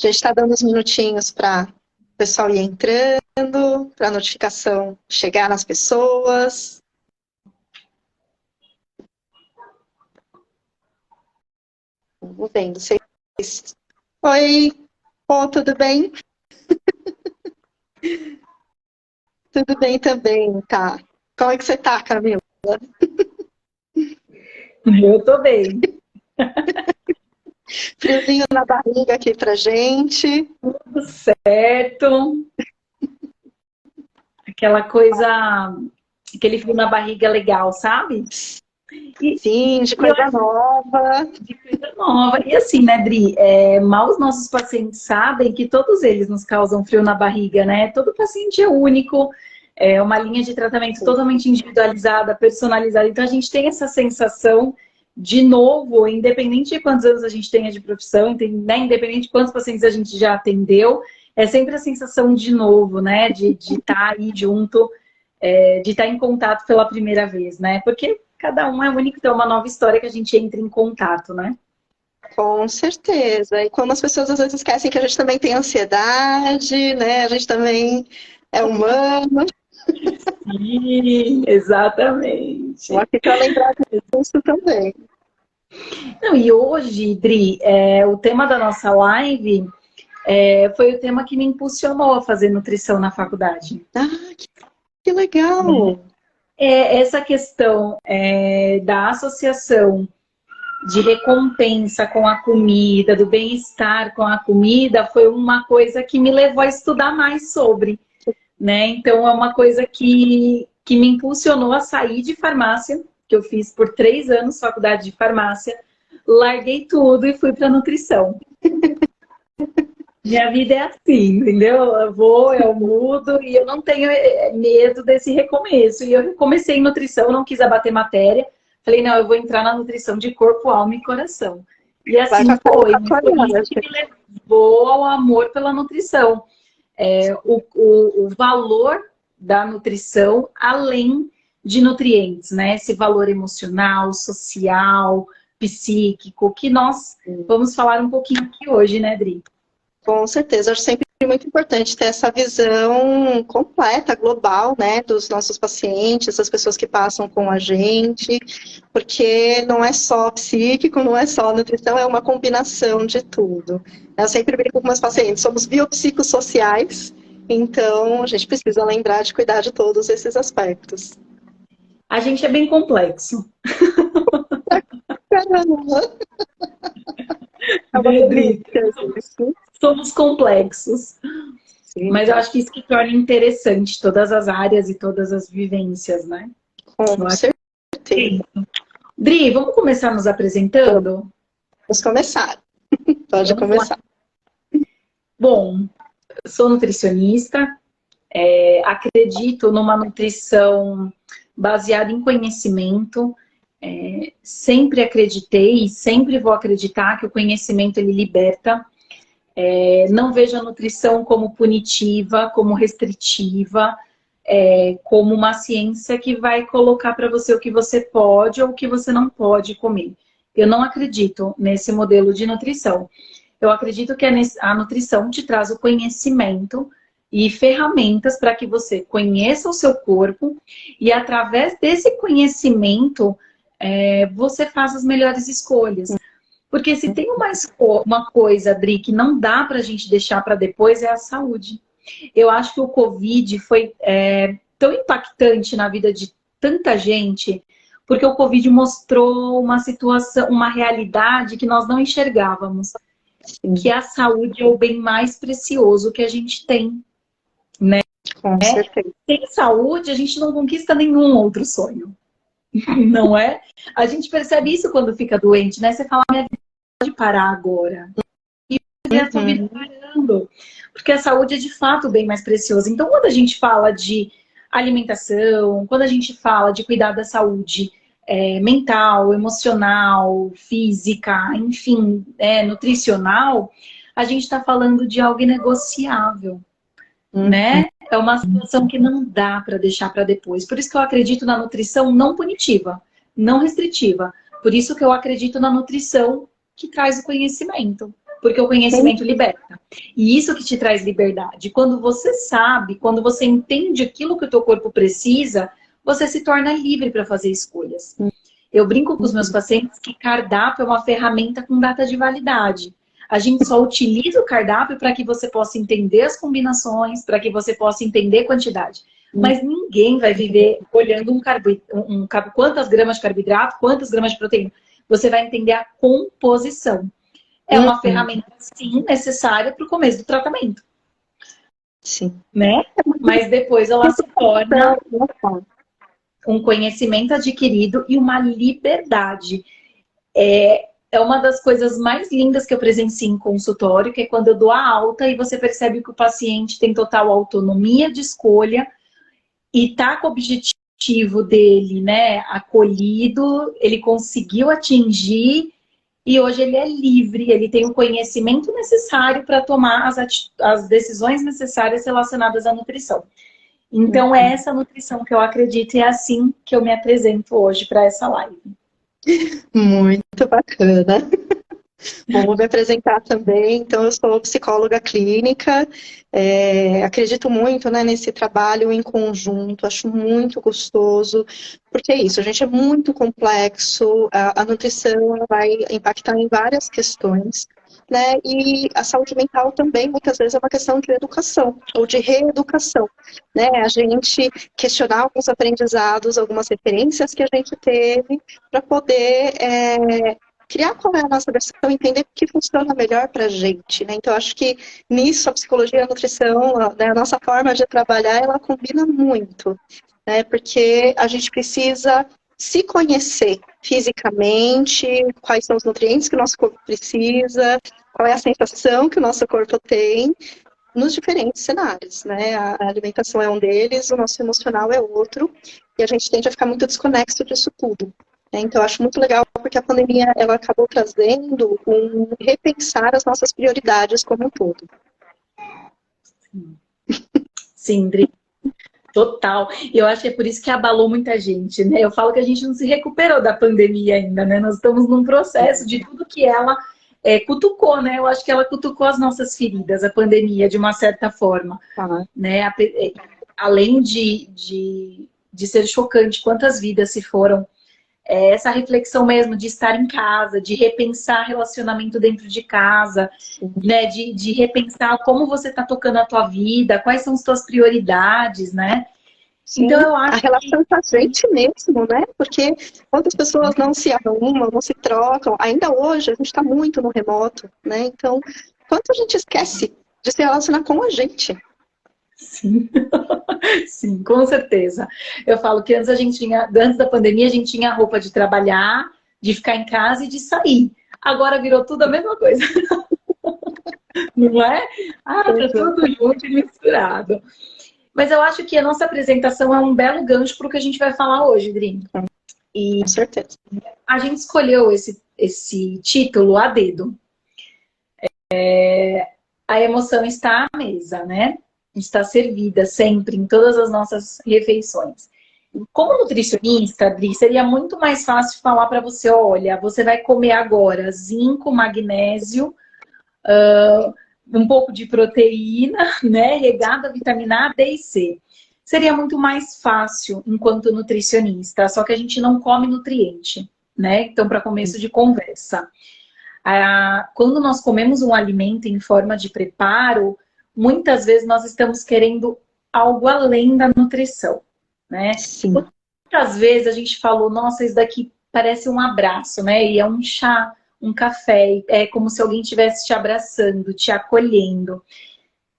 A gente está dando uns minutinhos para o pessoal ir entrando, para a notificação chegar nas pessoas. Vamos vendo. Vocês... Oi, oh, tudo bem? Tudo bem também, tá. Como é que você tá, Camila? Eu tô bem. Friozinho na barriga aqui pra gente. Tudo certo. Aquela coisa, aquele frio na barriga legal, sabe? Sim, de coisa nova. De coisa nova. E assim, né, Dri? Mal os nossos pacientes sabem que todos eles nos causam frio na barriga, né? Todo paciente é único, é uma linha de tratamento totalmente individualizada, personalizada. Então a gente tem essa sensação, de novo, independente de quantos anos a gente tenha de profissão, né? Independente de quantos pacientes a gente já atendeu, é sempre a sensação de novo, né? De estar aí junto, de estar em contato pela primeira vez, né? Porque cada um é único, tem uma nova história que a gente entra em contato, né? Com certeza. E como as pessoas às vezes esquecem que a gente também tem ansiedade, né? A gente também é humano. Sim, exatamente. Vou aqui para lembrar disso também. Não, e hoje, Dri, o tema da nossa live foi o tema que me impulsionou a fazer nutrição na faculdade. Ah, que legal! Essa questão da associação de recompensa com a comida, do bem-estar com a comida, foi uma coisa que me levou a estudar mais sobre, né? Então, é uma coisa que me impulsionou a sair de farmácia, que eu fiz por 3 anos, faculdade de farmácia, larguei tudo e fui para nutrição. Minha vida é assim, entendeu? Eu vou, eu mudo e eu não tenho medo desse recomeço. E eu comecei em nutrição, não quis abater matéria. Falei, não, eu vou entrar na nutrição de corpo, alma e coração. E assim foi. Foi isso que me levou ao amor pela nutrição. O valor da nutrição, além de nutrientes, né? Esse valor emocional, social, psíquico, que nós vamos falar um pouquinho aqui hoje, né, Dri? Com certeza, acho sempre muito importante ter essa visão completa, global, né, dos nossos pacientes, das pessoas que passam com a gente, porque não é só psíquico, não é só nutrição, é uma combinação de tudo. Eu sempre brinco com meus pacientes, somos biopsicossociais, então a gente precisa lembrar de cuidar de todos esses aspectos. A gente é bem complexo. Caramba! É uma delícia isso. Somos complexos. Sim. Mas eu acho que isso que torna interessante todas as áreas e todas as vivências, né? Com certeza. Dri, vamos começar nos apresentando? Vamos começar. Pode começar. Bom, sou nutricionista, acredito numa nutrição baseada em conhecimento, sempre acreditei e sempre vou acreditar que o conhecimento ele liberta. Não vejo a nutrição como punitiva, como restritiva, como uma ciência que vai colocar para você o que você pode ou o que você não pode comer. Eu não acredito nesse modelo de nutrição. Eu acredito que a nutrição te traz o conhecimento e ferramentas para que você conheça o seu corpo e através desse conhecimento você faça as melhores escolhas. Porque se tem uma coisa, Dri, que não dá para a gente deixar para depois, é a saúde. Eu acho que o Covid foi tão impactante na vida de tanta gente, porque o Covid mostrou uma situação, uma realidade que nós não enxergávamos. Que a saúde é o bem mais precioso que a gente tem. Né? Com certeza. Sem saúde, a gente não conquista nenhum outro sonho. Não é? A gente percebe isso quando fica doente, né? Você fala, minha vida pode parar agora. E a sua vida parando. Porque a saúde é de fato bem mais preciosa. Então, quando a gente fala de alimentação, quando a gente fala de cuidar da saúde mental, emocional, física, enfim, nutricional, a gente está falando de algo inegociável. Né? É uma situação que não dá para deixar para depois. Por isso que eu acredito na nutrição não punitiva, não restritiva. Por isso que eu acredito na nutrição que traz o conhecimento. porque o conhecimento liberta. E isso que te traz liberdade. Quando você sabe, quando você entende aquilo que o teu corpo precisa, você se torna livre para fazer escolhas. Eu brinco com os meus pacientes que cardápio é uma ferramenta com data de validade. A gente só utiliza o cardápio para que você possa entender as combinações, para que você possa entender quantidade. Mas ninguém vai viver olhando quantas gramas de carboidrato, quantas gramas de proteína. Você vai entender a composição. É uma ferramenta, sim, necessária para o começo do tratamento. Sim. Né? Mas depois ela se torna um conhecimento adquirido e uma liberdade. É uma das coisas mais lindas que eu presencio em consultório, que é quando eu dou a alta e você percebe que o paciente tem total autonomia de escolha e tá com o objetivo dele, né, acolhido, ele conseguiu atingir e hoje ele é livre, ele tem o conhecimento necessário para tomar as decisões necessárias relacionadas à nutrição. Então é essa nutrição que eu acredito e é assim que eu me apresento hoje para essa live. Muito bacana. Bom, vou me apresentar também. Então, eu sou psicóloga clínica, acredito muito, né, nesse trabalho em conjunto, acho muito gostoso, porque é isso, a gente é muito complexo, a nutrição ela vai impactar em várias questões, né, e a saúde mental também, muitas vezes, é uma questão de educação, ou de reeducação, né, a gente questionar alguns aprendizados, algumas referências que a gente teve, para poder criar qual é a nossa versão, entender o que funciona melhor para a gente, né? Então, acho que nisso a psicologia e a nutrição, né, a nossa forma de trabalhar, ela combina muito, né? Porque a gente precisa se conhecer fisicamente, quais são os nutrientes que o nosso corpo precisa, qual é a sensação que o nosso corpo tem, nos diferentes cenários, né? A alimentação é um deles, o nosso emocional é outro, e a gente tende a ficar muito desconexo disso tudo. Então, eu acho muito legal, porque a pandemia ela acabou trazendo um repensar as nossas prioridades como um todo. Sim, Dri. Total. E eu acho que é por isso que abalou muita gente, né? Eu falo que a gente não se recuperou da pandemia ainda, né? Nós estamos num processo de tudo que ela cutucou, né? Eu acho que ela cutucou as nossas feridas, a pandemia, de uma certa forma. Né? Além de ser chocante quantas vidas se foram, essa reflexão mesmo de estar em casa, de repensar relacionamento dentro de casa, né? De repensar como você está tocando a tua vida, quais são as tuas prioridades, né? Sim, então, eu acho a relação com a gente mesmo, né? Porque quantas pessoas não se arrumam, não se trocam, ainda hoje a gente está muito no remoto, né? Então, quanto a gente esquece de se relacionar com a gente? Sim, sim, com certeza. Eu falo que antes da pandemia, a gente tinha a roupa de trabalhar, de ficar em casa e de sair. Agora virou tudo a mesma coisa. Não é? Tá tudo junto e misturado. Mas eu acho que a nossa apresentação é um belo gancho para o que a gente vai falar hoje, Dri. E com certeza. A gente escolheu esse título a dedo. A emoção está à mesa, né? Está servida sempre em todas as nossas refeições. Como nutricionista, Adri, seria muito mais fácil falar para você, olha, você vai comer agora zinco, magnésio, um pouco de proteína, né, regada a vitamina A, D e C. Seria muito mais fácil enquanto nutricionista, só que a gente não come nutriente, né? Então, para começo de conversa. Quando nós comemos um alimento em forma de preparo, muitas vezes nós estamos querendo algo além da nutrição, né? Sim. Muitas vezes a gente falou, nossa, isso daqui parece um abraço, né? E é um chá, um café, é como se alguém estivesse te abraçando, te acolhendo.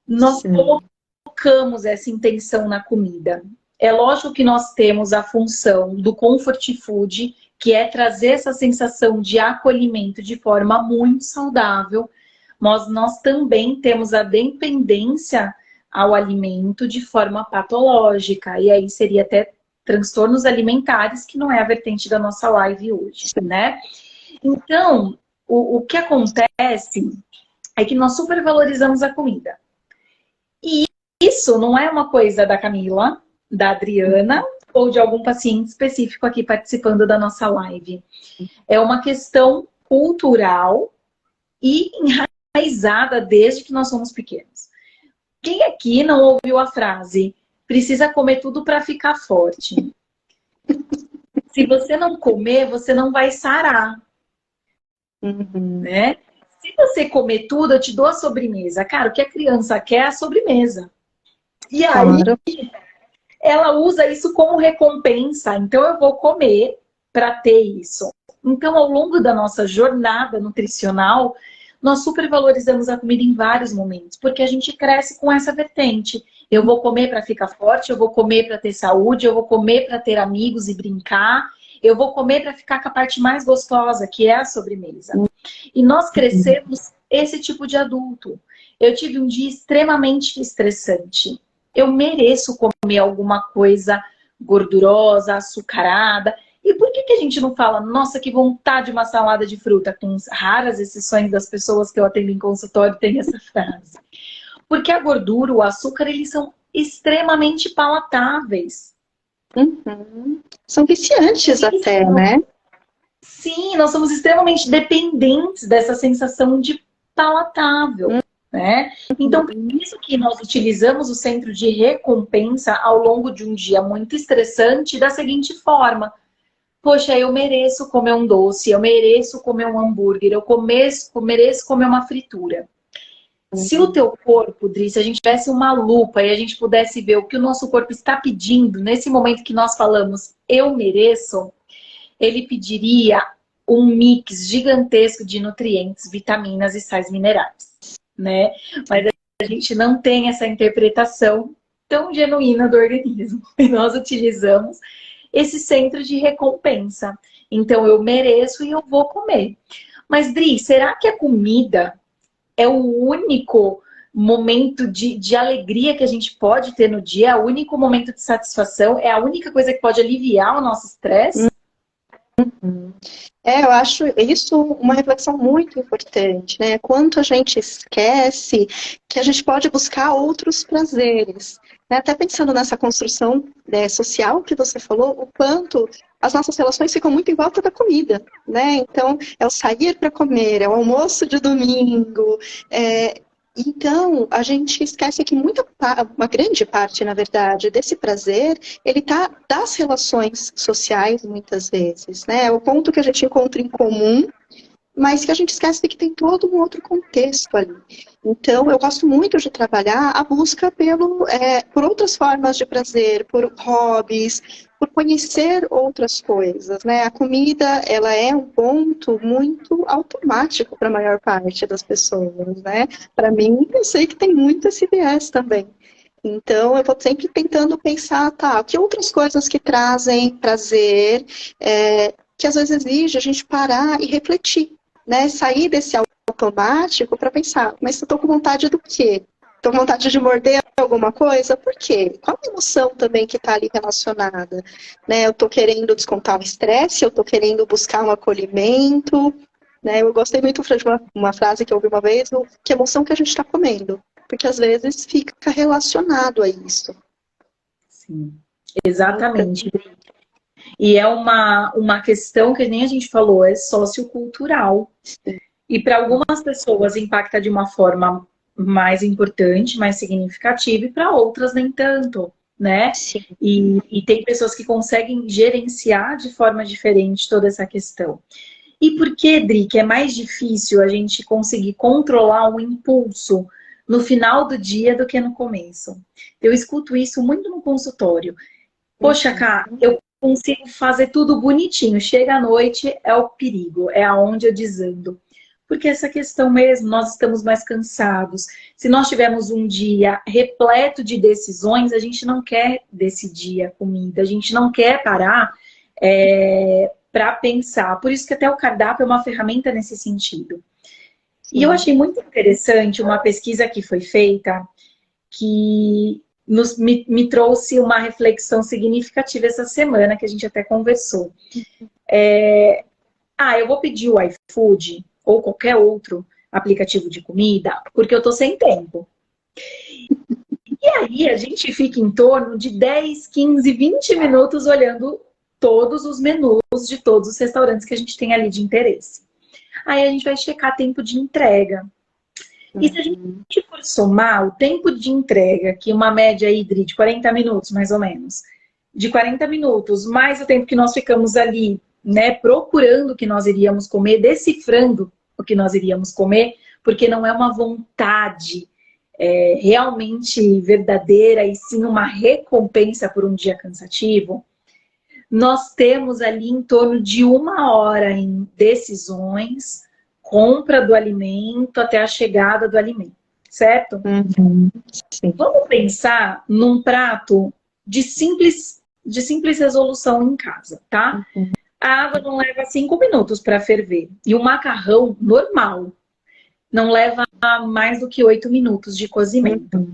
Nós colocamos essa intenção na comida. É lógico que nós temos a função do comfort food, que é trazer essa sensação de acolhimento de forma muito saudável, mas nós também temos a dependência ao alimento de forma patológica, e aí seria até transtornos alimentares, que não é a vertente da nossa live hoje, né? Então, o que acontece é que nós supervalorizamos a comida. E isso não é uma coisa da Camila, da Adriana, ou de algum paciente específico aqui participando da nossa live. É uma questão cultural e enraizada desde que nós somos pequenos. Quem aqui não ouviu a frase, precisa comer tudo para ficar forte? Se você não comer, você não vai sarar, né? Se você comer tudo, eu te dou a sobremesa. Cara, o que a criança quer é a sobremesa. E aí, Claro. ela usa isso como recompensa. Então, eu vou comer para ter isso. Então, ao longo da nossa jornada nutricional, nós supervalorizamos a comida em vários momentos, porque a gente cresce com essa vertente. Eu vou comer para ficar forte, eu vou comer para ter saúde, eu vou comer para ter amigos e brincar, eu vou comer para ficar com a parte mais gostosa, que é a sobremesa. E nós crescemos esse tipo de adulto. Eu tive um dia extremamente estressante. Eu mereço comer alguma coisa gordurosa, açucarada. E por que a gente não fala, nossa, que vontade de uma salada de fruta? Com raras exceções das pessoas que eu atendo em consultório tem essa frase. Porque a gordura, o açúcar, eles são extremamente palatáveis. São viciantes até, né? Sim, nós somos extremamente dependentes dessa sensação de palatável, né? Então, por isso que nós utilizamos o centro de recompensa ao longo de um dia muito estressante da seguinte forma. Poxa, eu mereço comer um doce, eu mereço comer um hambúrguer, eu mereço comer uma fritura. Se o teu corpo, Dri, se a gente tivesse uma lupa e a gente pudesse ver o que o nosso corpo está pedindo nesse momento que nós falamos, eu mereço, ele pediria um mix gigantesco de nutrientes, vitaminas e sais minerais, né? Mas a gente não tem essa interpretação tão genuína do organismo. E nós utilizamos esse centro de recompensa. Então, eu mereço e eu vou comer. Mas, Dri, será que a comida é o único momento de alegria que a gente pode ter no dia? É o único momento de satisfação? É a única coisa que pode aliviar o nosso estresse? Eu acho isso uma reflexão muito importante, né? Quanto a gente esquece que a gente pode buscar outros prazeres. Né? Até pensando nessa construção social que você falou, o quanto as nossas relações ficam muito em volta da comida, né? Então, é o sair para comer, é o almoço de domingo, então, a gente esquece que uma grande parte, na verdade, desse prazer, ele está das relações sociais, muitas vezes, né? É o ponto que a gente encontra em comum, mas que a gente esquece de que tem todo um outro contexto ali. Então, eu gosto muito de trabalhar a busca por outras formas de prazer, por hobbies, por conhecer outras coisas, né? A comida, ela é um ponto muito automático para a maior parte das pessoas, né? Para mim, eu sei que tem muito esse viés também. Então, eu vou sempre tentando pensar, tá, que outras coisas que trazem prazer, que às vezes exige a gente parar e refletir, né? Sair desse automático para pensar, mas eu estou com vontade do quê? Estou com vontade de morder alguma coisa? Por quê? Qual a emoção também que está ali relacionada? Né? Eu estou querendo descontar um estresse, eu estou querendo buscar um acolhimento. Né? Eu gostei muito de uma frase que eu ouvi uma vez, que emoção que a gente está comendo. Porque às vezes fica relacionado a isso. Sim, exatamente. E é uma questão que nem a gente falou, é sociocultural. E para algumas pessoas impacta de uma forma mais importante, mais significativa, e para outras nem tanto, né? E tem pessoas que conseguem gerenciar de forma diferente toda essa questão. E por que, Dri, que é mais difícil a gente conseguir controlar um impulso no final do dia do que no começo? Eu escuto isso muito no consultório. Poxa, Cá, eu consigo fazer tudo bonitinho. Chega à noite, é o perigo, é aonde eu desando. Porque essa questão mesmo, nós estamos mais cansados. Se nós tivermos um dia repleto de decisões, a gente não quer decidir a comida, a gente não quer parar para pensar. Por isso que até o cardápio é uma ferramenta nesse sentido. E eu achei muito interessante uma pesquisa que foi feita que me trouxe uma reflexão significativa essa semana, que a gente até conversou. Eu vou pedir o iFood ou qualquer outro aplicativo de comida, porque eu tô sem tempo. E aí a gente fica em torno de 10, 15, 20 minutos olhando todos os menus de todos os restaurantes que a gente tem ali de interesse. Aí a gente vai checar tempo de entrega. E se a gente for somar o tempo de entrega, que uma média aí, Dri, de 40 minutos, mais ou menos, de 40 minutos, mais o tempo que nós ficamos ali, né, procurando o que nós iríamos comer, decifrando o que nós iríamos comer, porque não é uma vontade realmente verdadeira, e sim uma recompensa por um dia cansativo, nós temos ali em torno de 1 hora em decisões, compra do alimento até a chegada do alimento, certo? Sim. Vamos pensar num prato de simples resolução em casa, tá? A água não leva 5 minutos para ferver. E o macarrão normal não leva mais do que 8 minutos de cozimento.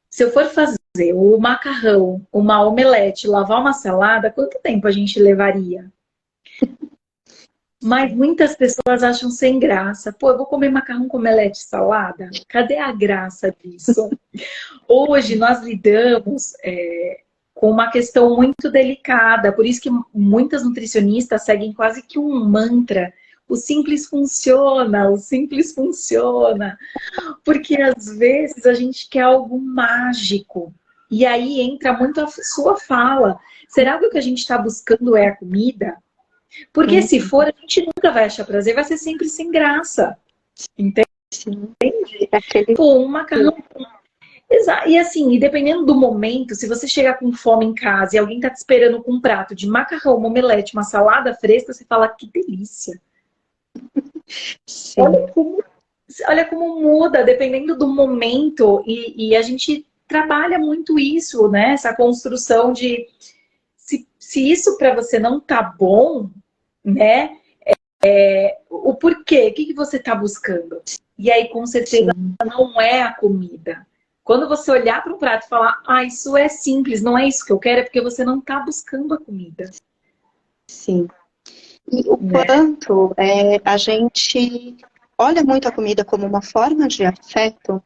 Se eu for fazer o macarrão, uma omelete, lavar uma salada, quanto tempo a gente levaria? Mas muitas pessoas acham sem graça. Pô, eu vou comer macarrão com omelete e salada? Cadê a graça disso? Hoje nós lidamos com uma questão muito delicada. Por isso que muitas nutricionistas seguem quase que um mantra. O simples funciona, o simples funciona. Porque às vezes a gente quer algo mágico. E aí entra muito a sua fala. Será que o que a gente está buscando é a comida? Porque se for, a gente nunca vai achar prazer, vai ser sempre sem graça. Entende? Pô, um macarrão. Exato. E assim, e dependendo do momento, se você chegar com fome em casa e alguém tá te esperando com um prato de macarrão, uma omelete, uma salada fresca, você fala, que delícia. Olha como muda, dependendo do momento, e a gente trabalha muito isso, né? Essa construção de se isso para você não tá bom, né? O porquê, o que você tá buscando? E aí, com certeza, não é a comida. Quando você olhar para um prato e falar, isso é simples, não é isso que eu quero, é porque você não tá buscando a comida. Sim. E o quanto a gente olha muito a comida como uma forma de afeto,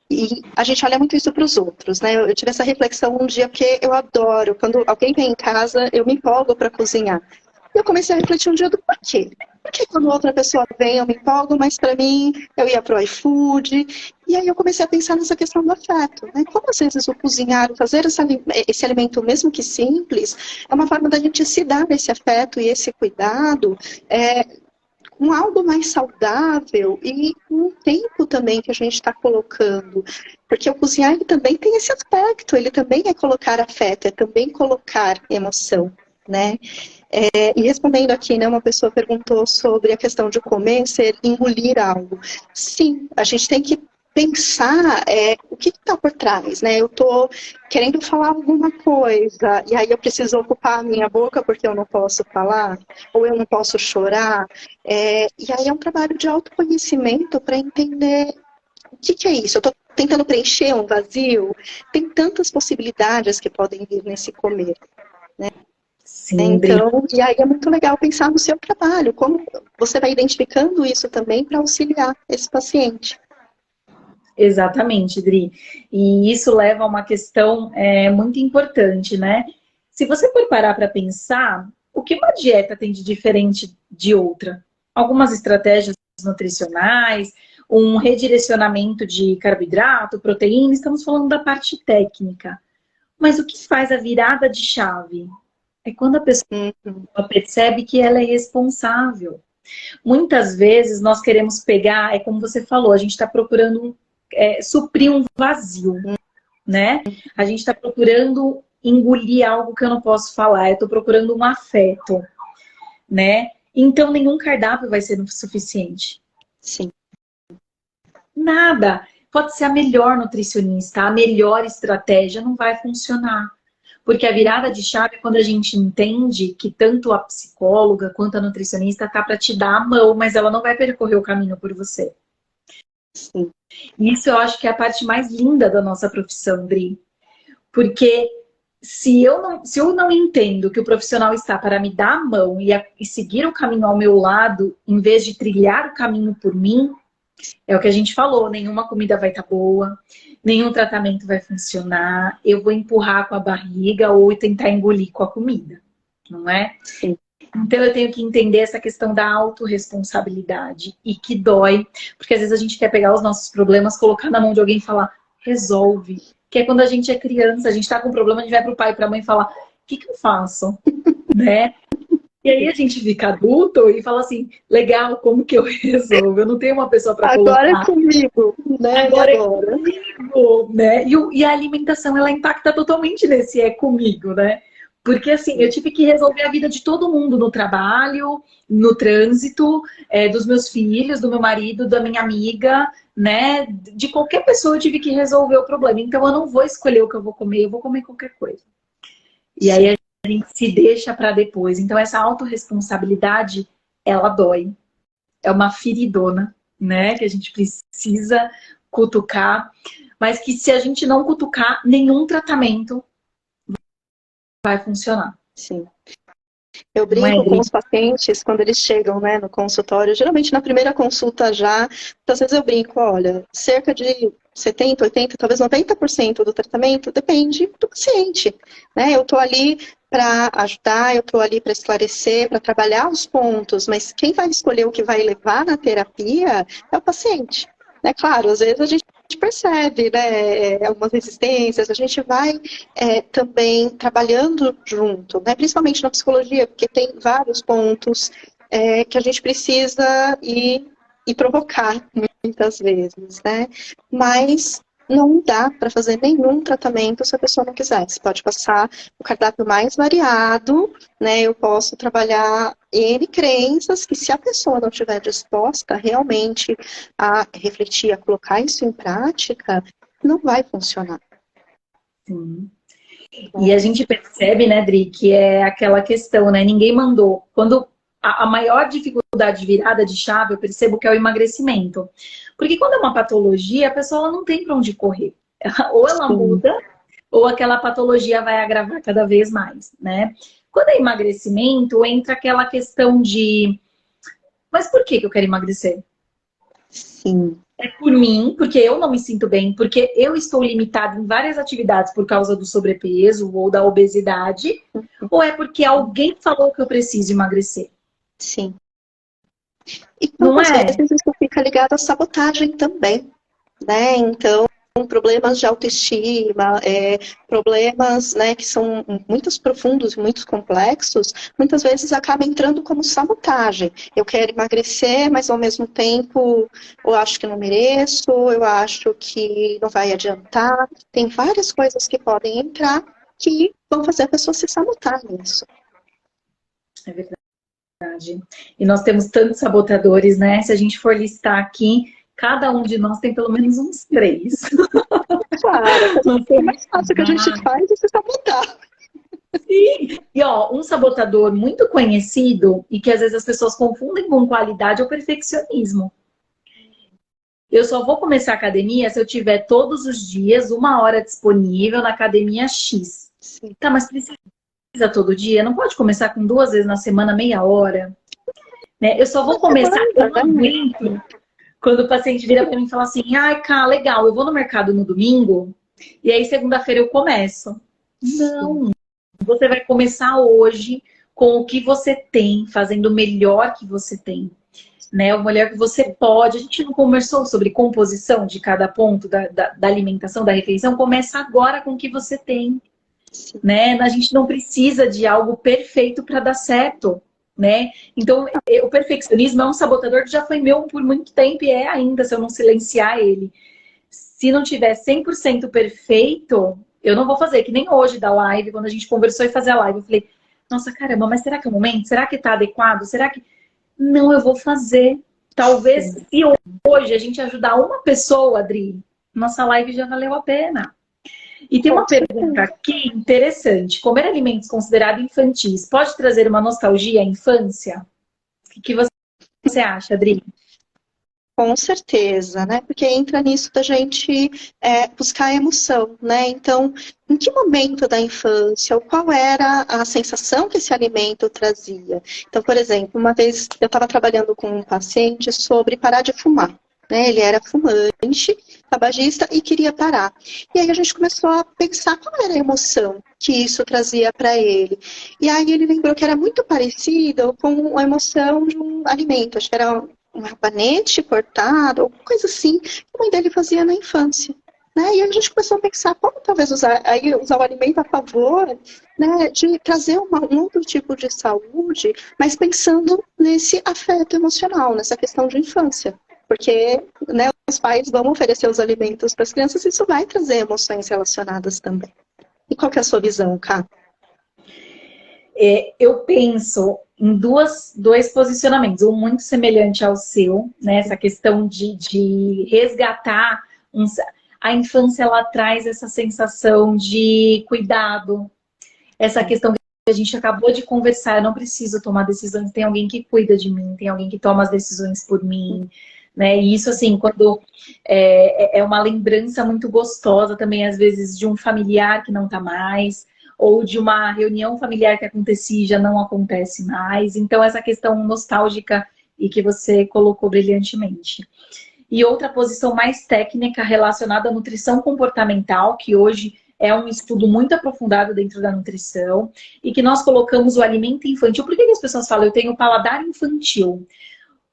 e a gente olha muito isso para os outros, né? Eu tive essa reflexão um dia, porque eu adoro, quando alguém vem em casa, eu me empolgo para cozinhar. E eu comecei a refletir um dia do porquê. Por que quando outra pessoa vem, eu me empolgo, mas para mim, eu ia pro iFood. E aí eu comecei a pensar nessa questão do afeto, né? Como às vezes o cozinhar, o fazer esse alimento, mesmo que simples, é uma forma da gente se dar esse afeto e esse cuidado, com algo mais saudável e com o tempo também que a gente está colocando. Porque o cozinhar, ele também tem esse aspecto, ele também é colocar afeto, é também colocar emoção, né? E respondendo aqui, né, uma pessoa perguntou sobre a questão de comer, ser engolir algo. Sim, a gente tem que pensar o que está por trás, né? Eu estou querendo falar alguma coisa, e aí eu preciso ocupar a minha boca porque eu não posso falar, ou eu não posso chorar. E aí é um trabalho de autoconhecimento para entender o que é isso. Eu estou tentando preencher um vazio. Tem tantas possibilidades que podem vir nesse comer, né? Sim, então, e aí é muito legal pensar no seu trabalho, como você vai identificando isso também para auxiliar esse paciente. Exatamente, Dri. E isso leva a uma questão muito importante, né? Se você for parar para pensar, o que uma dieta tem de diferente de outra? Algumas estratégias nutricionais, um redirecionamento de carboidrato, proteína, estamos falando da parte técnica. Mas o que faz a virada de chave? É quando a pessoa percebe que ela é responsável. Muitas vezes nós queremos pegar, como você falou, a gente está procurando suprir um vazio, né? A gente está procurando engolir algo que eu não posso falar, eu estou procurando um afeto, né? Então nenhum cardápio vai ser suficiente. Sim. Nada. Pode ser a melhor nutricionista, a melhor estratégia, não vai funcionar. Porque a virada de chave é quando a gente entende que tanto a psicóloga quanto a nutricionista tá para te dar a mão, mas ela não vai percorrer o caminho por você. Sim. Isso eu acho que é a parte mais linda da nossa profissão, Dri. Porque se eu não entendo que o profissional está para me dar a mão e seguir o caminho ao meu lado, em vez de trilhar o caminho por mim, é o que a gente falou, nenhuma comida vai estar boa, nenhum tratamento vai funcionar, eu vou empurrar com a barriga ou tentar engolir com a comida, não é? Sim. Então eu tenho que entender essa questão da autorresponsabilidade e que dói, porque às vezes a gente quer pegar os nossos problemas, colocar na mão de alguém e falar, resolve. Que é quando a gente é criança, a gente tá com um problema, a gente vai pro pai e pra mãe e fala, o que que eu faço? Né? E aí a gente fica adulto e fala assim, legal, como que eu resolvo? Eu não tenho uma pessoa para colocar. Agora é comigo, né? Agora é comigo, né? E a alimentação, ela impacta totalmente nesse é comigo, né? Porque assim, eu tive que resolver a vida de todo mundo no trabalho, no trânsito, dos meus filhos, do meu marido, da minha amiga, né? De qualquer pessoa eu tive que resolver o problema. Então eu não vou escolher o que eu vou comer qualquer coisa. E aí a gente se deixa para depois. Então essa autorresponsabilidade, ela dói. É uma feridona, né? Que a gente precisa cutucar. Mas que se a gente não cutucar, nenhum tratamento vai funcionar. Sim. Eu brinco com os pacientes quando eles chegam, né, no consultório, geralmente na primeira consulta já, às vezes eu brinco, olha, cerca de 70, 80, talvez 90% do tratamento depende do paciente, né? Eu estou ali para ajudar, eu estou ali para esclarecer, para trabalhar os pontos, mas quem vai escolher o que vai levar na terapia é o paciente. É claro, às vezes a gente percebe, né, algumas resistências, a gente vai também trabalhando junto, né, principalmente na psicologia, porque tem vários pontos que a gente precisa ir provocar muitas vezes, né, mas não dá para fazer nenhum tratamento se a pessoa não quiser. Você pode passar o cardápio mais variado, né? Eu posso trabalhar N crenças que se a pessoa não estiver disposta realmente a refletir, a colocar isso em prática, não vai funcionar. Sim. E a gente percebe, né, Dri, que é aquela questão, né? Ninguém mandou. Quando a maior dificuldade de virada de chave, eu percebo que é o emagrecimento. Porque quando é uma patologia, a pessoa ela não tem para onde correr. Ou ela muda, ou aquela patologia vai agravar cada vez mais, né? Quando é emagrecimento, entra aquela questão de... Mas por que eu quero emagrecer? Sim. É por mim, porque eu não me sinto bem, porque eu estou limitada em várias atividades por causa do sobrepeso ou da obesidade, ou é porque alguém falou que eu preciso emagrecer? Sim. E Não muitas é? vezes isso fica ligado à sabotagem também, né? Então, problemas de autoestima, problemas, né, que são muito profundos e muito complexos, muitas vezes acabam entrando como sabotagem. Eu quero emagrecer, mas ao mesmo tempo eu acho que não mereço, eu acho que não vai adiantar. Tem várias coisas que podem entrar que vão fazer a pessoa se sabotar nisso. É verdade. E nós temos tantos sabotadores, né? Se a gente for listar aqui, cada um de nós tem pelo menos uns 3. Claro, o mais fácil que a gente faz é se sabotar. Sim. E ó, um sabotador muito conhecido e que às vezes as pessoas confundem com qualidade é o perfeccionismo. Eu só vou começar a academia se eu tiver todos os dias 1 hora disponível na academia X. Sim. Tá, mas precisa todo dia? Não pode começar com 2 vezes na semana, meia hora? Né? Eu só vou começar, eu não aguento quando o paciente vira para mim e fala assim, ai, cá, legal, eu vou no mercado no domingo e aí segunda-feira eu começo. Não, você vai começar hoje com o que você tem, fazendo o melhor que você tem. Né? O melhor que você pode. A gente não conversou sobre composição de cada ponto da alimentação, da refeição. Começa agora com o que você tem. Né? A gente não precisa de algo perfeito para dar certo. Né? Então, o perfeccionismo é um sabotador que já foi meu por muito tempo e é ainda, se eu não silenciar ele. Se não tiver 100% perfeito, eu não vou fazer, que nem hoje da live, quando a gente conversou e fazer a live, eu falei, nossa, caramba, mas será que é o momento? Será que tá adequado? Será que... Não, eu vou fazer. Talvez, se hoje a gente ajudar uma pessoa, Adri, nossa live já valeu a pena. E tem uma pergunta aqui interessante. Comer alimentos considerados infantis pode trazer uma nostalgia à infância? O que você acha, Adri? Com certeza, né? Porque entra nisso da gente buscar emoção, né? Então, em que momento da infância, ou qual era a sensação que esse alimento trazia? Então, por exemplo, uma vez eu estava trabalhando com um paciente sobre parar de fumar. né? Ele era fumante, tabagista e queria parar. E aí a gente começou a pensar qual era a emoção que isso trazia para ele. E aí ele lembrou que era muito parecido com a emoção de um alimento, acho que era um rabanete cortado, alguma coisa assim, que a mãe dele fazia na infância. Né? E aí a gente começou a pensar como talvez usar o alimento a favor, né, de trazer um outro tipo de saúde, mas pensando nesse afeto emocional, nessa questão de infância. Porque, né, os pais vão oferecer os alimentos para as crianças e isso vai trazer emoções relacionadas também. E qual que é a sua visão, Ká? Eu penso em dois posicionamentos, um muito semelhante ao seu, né? Essa questão de resgatar a infância, ela traz essa sensação de cuidado, essa questão que a gente acabou de conversar, eu não preciso tomar decisões, tem alguém que cuida de mim, tem alguém que toma as decisões por mim, né? E isso, assim, quando é uma lembrança muito gostosa também, às vezes, de um familiar que não tá mais, ou de uma reunião familiar que acontecia e já não acontece mais. Então, essa questão nostálgica e que você colocou brilhantemente. E outra posição mais técnica relacionada à nutrição comportamental, que hoje é um estudo muito aprofundado dentro da nutrição, e que nós colocamos o alimento infantil. Por que as pessoas falam, eu tenho paladar infantil?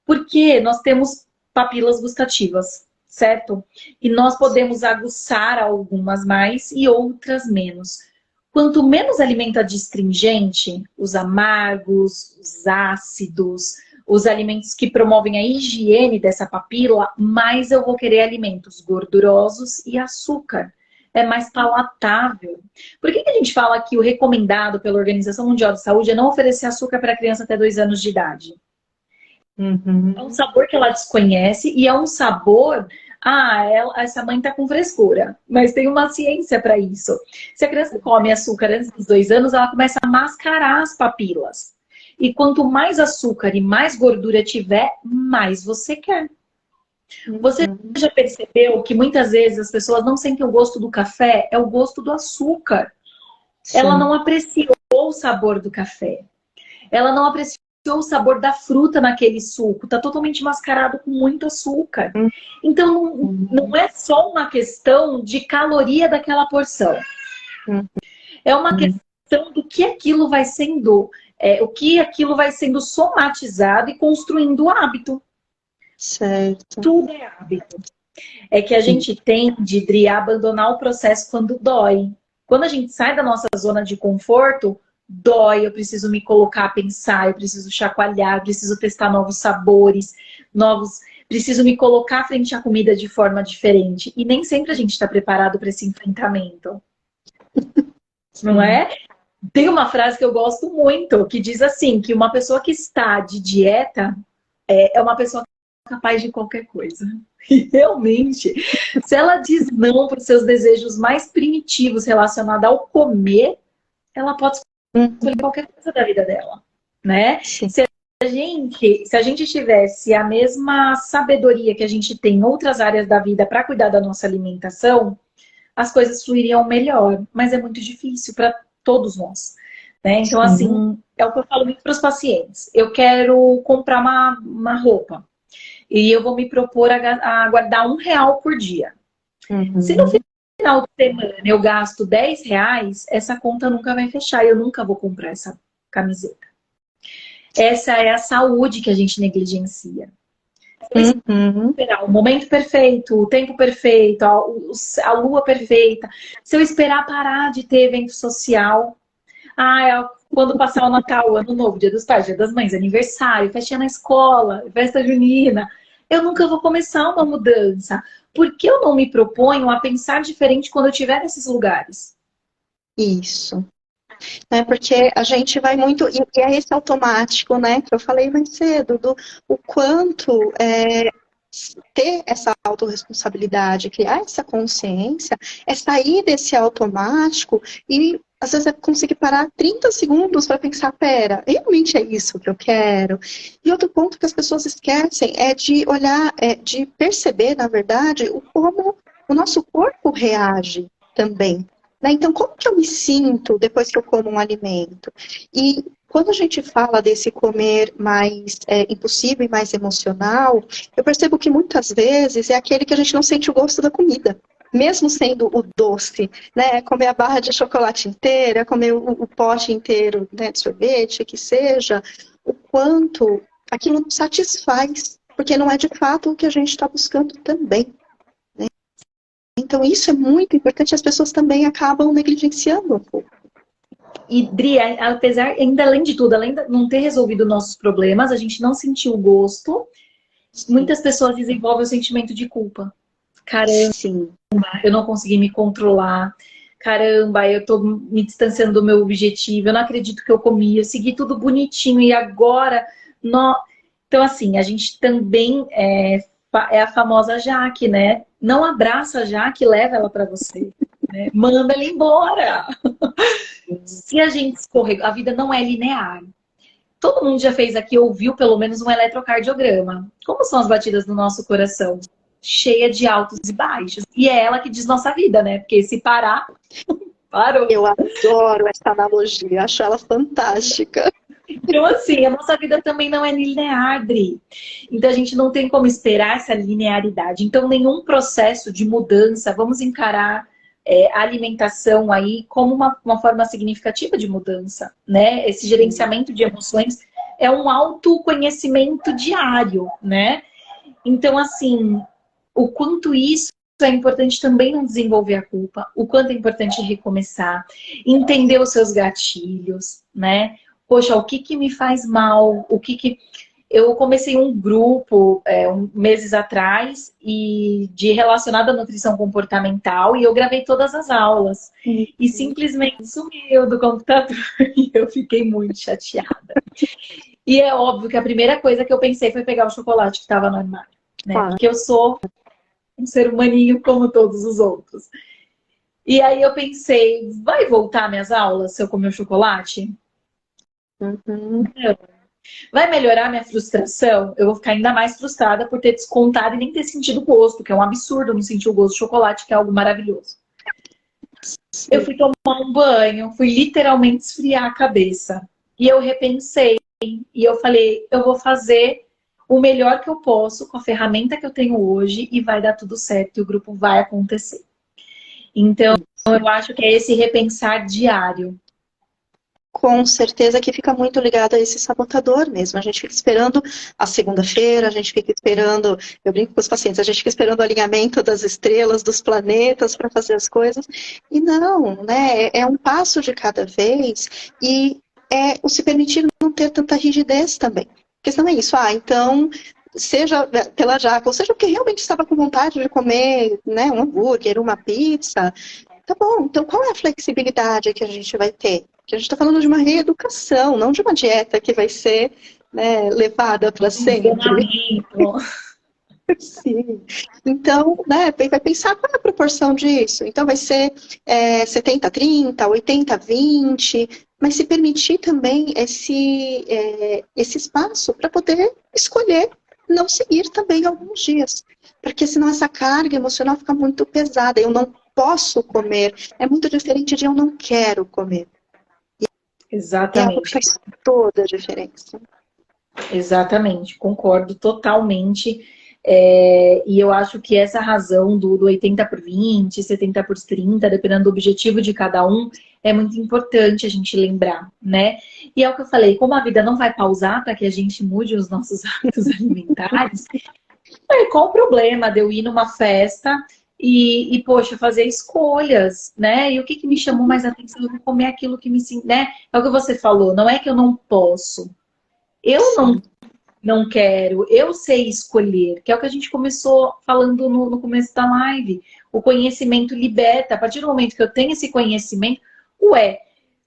Porque nós temos papilas gustativas, certo? E nós podemos aguçar algumas mais e outras menos. Quanto menos alimento adstringente, os amargos, os ácidos, os alimentos que promovem a higiene dessa papila, mais eu vou querer alimentos gordurosos e açúcar. É mais palatável. Por que a gente fala que o recomendado pela Organização Mundial de Saúde é não oferecer açúcar para criança até 2 anos de idade? É um sabor que ela desconhece e é um sabor... essa mãe tá com frescura. Mas tem uma ciência para isso. Se a criança come açúcar antes dos 2 anos, ela começa a mascarar as papilas. E quanto mais açúcar e mais gordura tiver, mais você quer. Você já percebeu que muitas vezes as pessoas não sentem o gosto do café? É o gosto do açúcar. Sim. Ela não apreciou o sabor do café. Ela não apreciou o sabor da fruta naquele suco. Está totalmente mascarado com muito açúcar. Então, não é só uma questão de caloria daquela porção. É uma questão do que aquilo vai sendo... o que aquilo vai sendo somatizado e construindo o hábito. Certo. Tudo é hábito. É que a gente tende, Dri, a abandonar o processo quando dói. Quando a gente sai da nossa zona de conforto, dói, eu preciso me colocar a pensar, eu preciso chacoalhar, eu preciso testar novos sabores, preciso me colocar frente à comida de forma diferente. E nem sempre a gente está preparado para esse enfrentamento. Não é? Tem uma frase que eu gosto muito, que diz assim, que uma pessoa que está de dieta é uma pessoa capaz de qualquer coisa. E realmente, se ela diz não para os seus desejos mais primitivos relacionados ao comer, ela pode escolher qualquer coisa da vida dela, né? Se a gente tivesse a mesma sabedoria que a gente tem em outras áreas da vida para cuidar da nossa alimentação, as coisas fluiriam melhor. Mas é muito difícil para todos nós, né? Então, assim, é o que eu falo muito para os pacientes. Eu quero comprar uma roupa e eu vou me propor a guardar R$1 por dia. Se no final de semana eu gasto R$10, essa conta nunca vai fechar. Eu nunca vou comprar essa camiseta. Essa é a saúde que a gente negligencia. Esperar o momento perfeito, o tempo perfeito, a lua perfeita. Se eu esperar parar de ter evento social, quando passar o Natal, o Ano Novo, Dia dos Pais, Dia das Mães, aniversário, festinha na escola, festa junina, eu nunca vou começar uma mudança. Por que eu não me proponho a pensar diferente quando eu estiver nesses lugares? Isso. Porque a gente vai muito, e é esse automático, né, que eu falei mais cedo, o quanto ter essa autorresponsabilidade, criar essa consciência, é sair desse automático e às vezes é conseguir parar 30 segundos para pensar, pera, realmente é isso que eu quero? E outro ponto que as pessoas esquecem é de olhar, de perceber, na verdade, como o nosso corpo reage também. Né? Então, como que eu me sinto depois que eu como um alimento? E quando a gente fala desse comer mais impulsivo e mais emocional, eu percebo que muitas vezes é aquele que a gente não sente o gosto da comida. Mesmo sendo o doce, né? Comer a barra de chocolate inteira, comer o pote inteiro, né, de sorvete, que seja, o quanto aquilo nos satisfaz, porque não é de fato o que a gente está buscando também. Né? Então isso é muito importante, as pessoas também acabam negligenciando um pouco. E, Dri, apesar, ainda além de tudo, além de não ter resolvido nossos problemas, a gente não sentiu o gosto, muitas pessoas desenvolvem o sentimento de culpa. Caramba, Sim. eu não consegui me controlar. Caramba, eu tô me distanciando do meu objetivo. Eu não acredito que eu comi. Eu segui tudo bonitinho e agora... Não... Então, assim, a gente também é a famosa Jaque, né? Não abraça a Jaque, leva ela pra você. Né? Manda ela embora. Se a gente escorrega... A vida não é linear. Todo mundo já fez aqui, ouviu pelo menos um eletrocardiograma. Como são as batidas do nosso coração? Cheia de altos e baixos. E é ela que diz nossa vida, né? Porque se parar, parou. Eu adoro essa analogia, acho ela fantástica. Então, assim, a nossa vida também não é linear, Dri. Então, a gente não tem como esperar essa linearidade. Então, nenhum processo de mudança, vamos encarar a alimentação aí como uma forma significativa de mudança, né? Esse gerenciamento de emoções é um autoconhecimento diário, né? Então, assim, o quanto isso é importante também não desenvolver a culpa, o quanto é importante recomeçar, entender os seus gatilhos, né? Poxa, o que que me faz mal? Eu comecei um grupo meses atrás e relacionado à nutrição comportamental e eu gravei todas as aulas e simplesmente sumiu do computador e eu fiquei muito chateada. E é óbvio que a primeira coisa que eu pensei foi pegar o chocolate que estava no armário, né? Porque eu sou um ser humaninho como todos os outros. E aí eu pensei, vai voltar minhas aulas se eu comer o chocolate? Uhum. Não. Vai melhorar minha frustração? Eu vou ficar ainda mais frustrada por ter descontado e nem ter sentido o gosto, que é um absurdo não sentir o gosto de chocolate, que é algo maravilhoso. Sim. Eu fui tomar um banho, fui literalmente esfriar a cabeça. E eu repensei, e eu falei, eu vou fazer o melhor que eu posso com a ferramenta que eu tenho hoje e vai dar tudo certo e o grupo vai acontecer. Então, eu acho que é esse repensar diário. Com certeza que fica muito ligado a esse sabotador mesmo. A gente fica esperando a segunda-feira, a gente fica esperando, eu brinco com os pacientes, a gente fica esperando o alinhamento das estrelas, dos planetas para fazer as coisas. E não, né? É um passo de cada vez e é o se permitir não ter tanta rigidez também. Porque senão é isso, então, seja pela jaca, ou seja porque realmente estava com vontade de comer, né, um hambúrguer, uma pizza. Tá bom, então qual é a flexibilidade que a gente vai ter? Porque a gente está falando de uma reeducação, não de uma dieta que vai ser, né, levada para sempre. Sim. Então, né, vai pensar qual é a proporção disso. Então, vai ser 70-30, 80-20, mas se permitir também esse espaço para poder escolher não seguir também alguns dias. Porque senão essa carga emocional fica muito pesada. Eu não posso comer. É muito diferente de eu não quero comer. Exatamente. É algo que faz toda a diferença. Exatamente, concordo totalmente. E eu acho que essa razão do 80/20, 70/30, dependendo do objetivo de cada um, é muito importante a gente lembrar, né? E é o que eu falei, como a vida não vai pausar para que a gente mude os nossos hábitos alimentares, qual o problema de eu ir numa festa poxa, fazer escolhas, né? E o que me chamou mais atenção? Eu vou comer aquilo que me... né? É o que você falou, não é que eu não posso. Eu não quero, eu sei escolher, que é o que a gente começou falando no começo da live. O conhecimento liberta. A partir do momento que eu tenho esse conhecimento,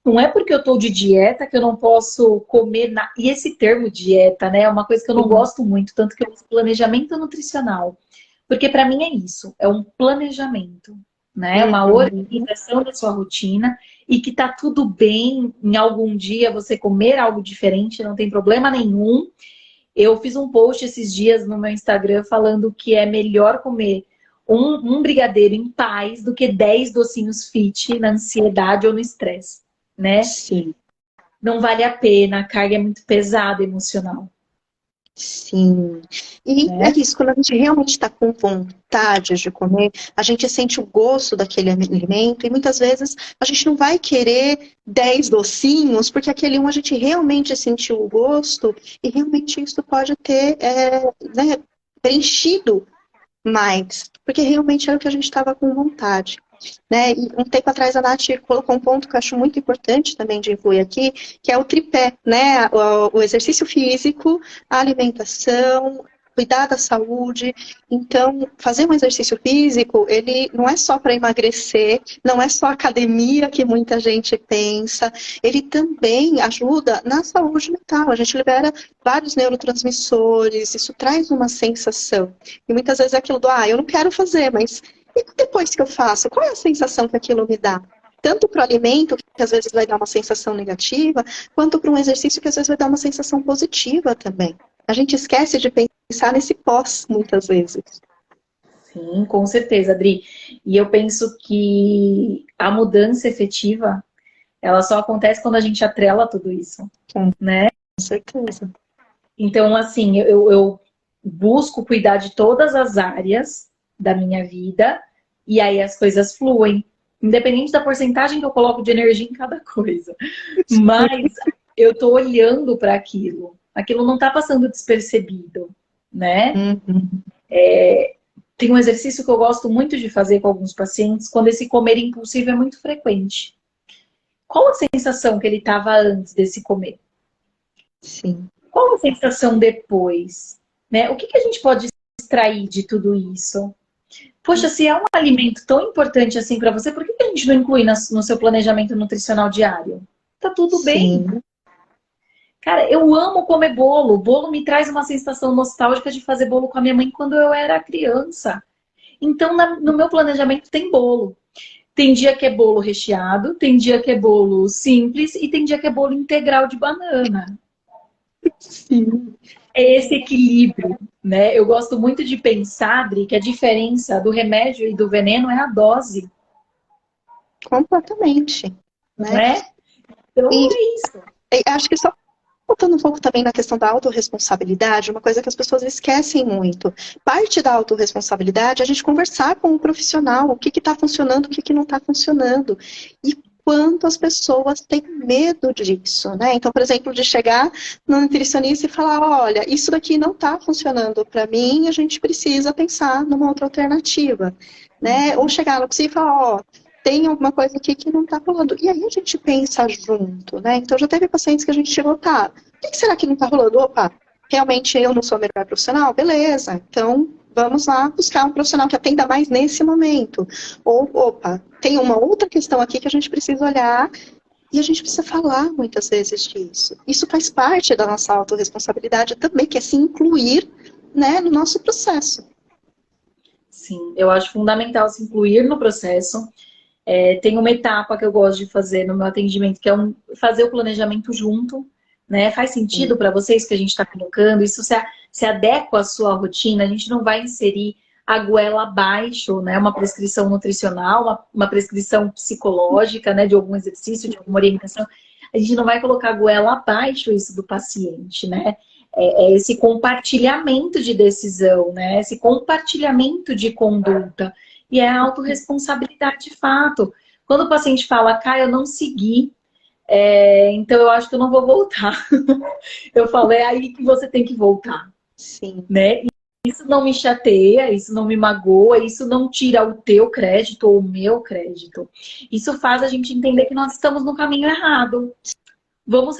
não é porque eu estou de dieta que eu não posso comer nada. E esse termo dieta, né, é uma coisa que eu não gosto muito, tanto que eu uso planejamento nutricional. Porque para mim é isso, é um planejamento, né? Uma organização da sua rotina e que tá tudo bem em algum dia você comer algo diferente, não tem problema nenhum. Eu fiz um post esses dias no meu Instagram falando que é melhor comer um brigadeiro em paz do que 10 docinhos fit na ansiedade ou no estresse, né? Sim. não vale a pena, a carga é muito pesada emocional. Sim. E é Né? isso, quando a gente realmente está com vontade de comer, a gente sente o gosto daquele alimento e muitas vezes a gente não vai querer 10 docinhos, porque aquele um a gente realmente sentiu o gosto e realmente isso pode ter né, preenchido mais, porque realmente era o que a gente estava com vontade. Né? E um tempo atrás a Nath colocou um ponto que eu acho muito importante também de incluir aqui, que é o tripé, né? O exercício físico, a alimentação, cuidar da saúde. Então, fazer um exercício físico, ele não é só para emagrecer, não é só academia que muita gente pensa, ele também ajuda na saúde mental. A gente libera vários neurotransmissores, isso traz uma sensação. E muitas vezes é aquilo do, eu não quero fazer, mas e depois que eu faço, qual é a sensação que aquilo me dá? Tanto para o alimento, que às vezes vai dar uma sensação negativa, quanto para um exercício que às vezes vai dar uma sensação positiva também. A gente esquece de pensar nesse pós, muitas vezes. Sim, com certeza, Adri. E eu penso que a mudança efetiva, ela só acontece quando a gente atrela tudo isso, né? Com certeza. Então, assim, eu busco cuidar de todas as áreas da minha vida e aí as coisas fluem. Independente da porcentagem que eu coloco de energia em cada coisa. Mas eu tô olhando para aquilo. Aquilo não tá passando despercebido, né? Uhum. Tem um exercício que eu gosto muito de fazer com alguns pacientes quando esse comer impulsivo é muito frequente. Qual a sensação que ele estava antes desse comer? Sim. Qual a sensação depois? Né? O que a gente pode extrair de tudo isso? Poxa, se é um alimento tão importante assim para você, por que a gente não inclui no seu planejamento nutricional diário? Tá tudo bem. Sim. Cara, eu amo comer bolo. Bolo me traz uma sensação nostálgica de fazer bolo com a minha mãe quando eu era criança. Então, no meu planejamento tem bolo. Tem dia que é bolo recheado, tem dia que é bolo simples e tem dia que é bolo integral de banana. Sim. É esse equilíbrio, né? Eu gosto muito de pensar, Adri, que a diferença do remédio e do veneno é a dose, Completamente. não Né? é? Então E é isso. acho que só voltando um pouco também na questão da autorresponsabilidade, uma coisa que as pessoas esquecem muito. Parte da autorresponsabilidade é a gente conversar com o profissional, o que está funcionando, o que não está funcionando. E quanto as pessoas têm medo disso, né? Então, por exemplo, de chegar no nutricionista e falar, olha, isso daqui não está funcionando para mim, a gente precisa pensar numa outra alternativa, né? Ou chegar no psiquiatra e falar, ó, tem alguma coisa aqui que não está rolando. E aí a gente pensa junto, né? Então já teve pacientes que a gente chegou, tá, o que será que não está rolando? Opa, realmente eu não sou a melhor profissional? Beleza, então vamos lá buscar um profissional que atenda mais nesse momento. Ou, opa, tem uma outra questão aqui que a gente precisa olhar e a gente precisa falar muitas vezes disso. Isso faz parte da nossa autorresponsabilidade também, que é se incluir, né, no nosso processo. Sim, eu acho fundamental se incluir no processo. Tem uma etapa que eu gosto de fazer no meu atendimento, que é fazer o planejamento junto, né? Faz sentido para vocês que a gente está colocando? Isso se adequa à sua rotina, a gente não vai inserir a goela abaixo, né? Uma prescrição nutricional, uma prescrição psicológica, né? De algum exercício, de alguma orientação. A gente não vai colocar a goela abaixo isso do paciente, né? É esse compartilhamento de decisão, né? Esse compartilhamento de conduta. E é a autorresponsabilidade de fato. Quando o paciente fala, eu não segui, então eu acho que eu não vou voltar. Eu falo, é aí que você tem que voltar. Sim. Né? Isso não me chateia, isso não me magoa, isso não tira o teu crédito ou o meu crédito. Isso faz a gente entender que nós estamos no caminho errado. Vamos